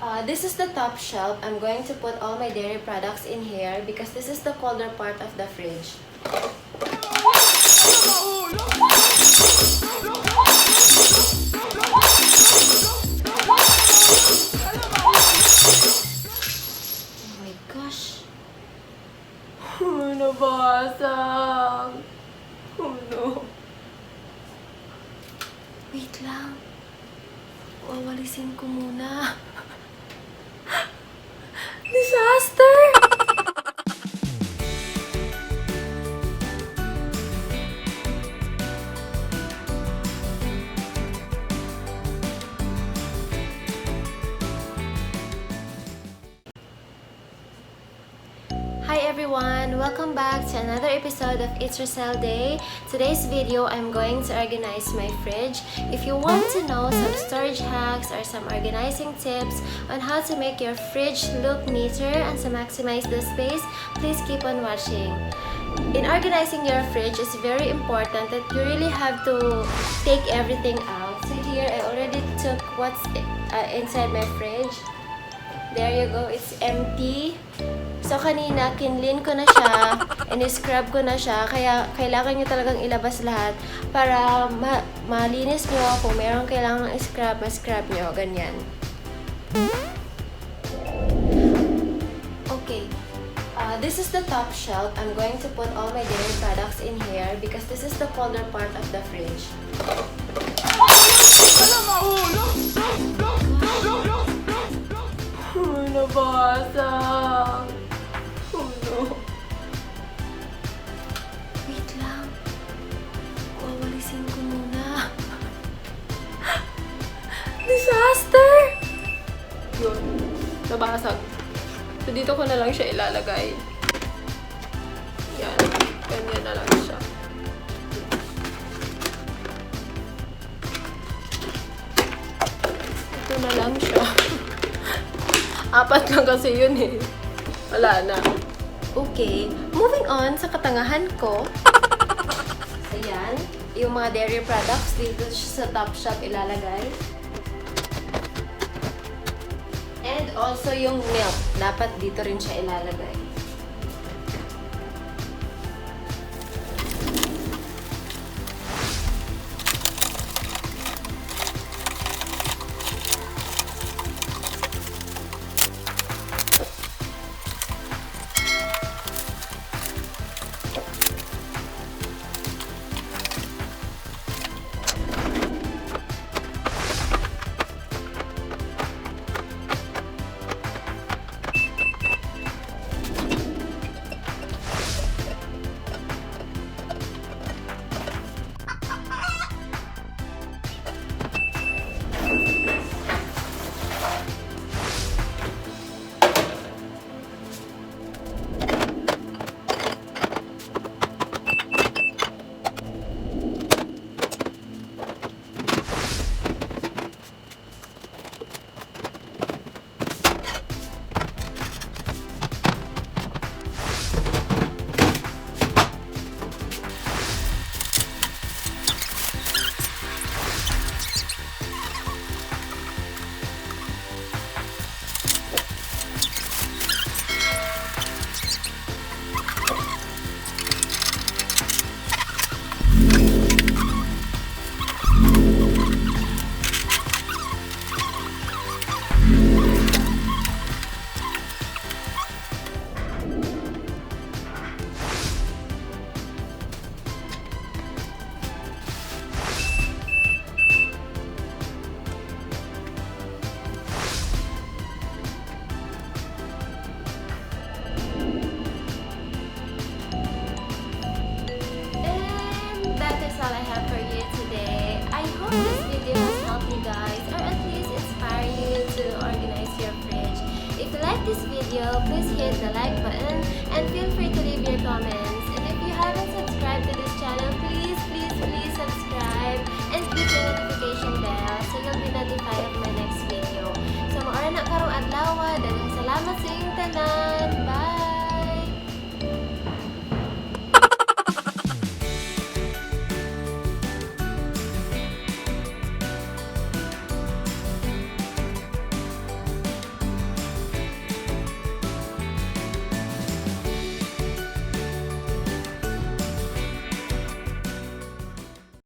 This is the top shelf. I'm going to put all my dairy products in here because this is the colder part of the fridge. Oh my gosh. Nabasag. Oh no. Wait lang. Wawalisin ko muna. Disaster! Hi everyone! Welcome back to another episode of It's Rosell Day. Today's video, I'm going to organize my fridge. If you want to know some storage hacks or some organizing tips on how to make your fridge look neater and to maximize the space, please keep on watching. In organizing your fridge, it's very important that you really have to take everything out. So here, I already took what's inside my fridge. There you go, it's empty. So, kanina, kinlin ko na siya, in-scrub ko na siya, kaya kailangan nyo talagang ilabas lahat para malinis nyo. Kung meron kailangan i-scrub, ma-scrub nyo, ganyan. Okay, this is the top shelf. I'm going to put all my dairy products in here because this is the colder part of the fridge. Nabasag! Oh no. Wait lang. Wawalisin ko muna. Disaster! Yun. Nabasag. So, dito ko na lang siya ilalagay. Yan. Ganyan na lang siya. Ito na lang siya. Apat lang kasi yun eh. Wala na. Okay. Moving on sa katangahan ko. Ayan. Yung mga dairy products dito sa top shelf ilalagay. And also yung milk. Dapat dito rin siya ilalagay. This video, please hit the like button and feel free to leave your comments. And if you haven't subscribed to this channel, please subscribe and click the notification bell so you'll be notified of my next video. So, maura na karong adlaw, daghang salamat sa iyong tanan.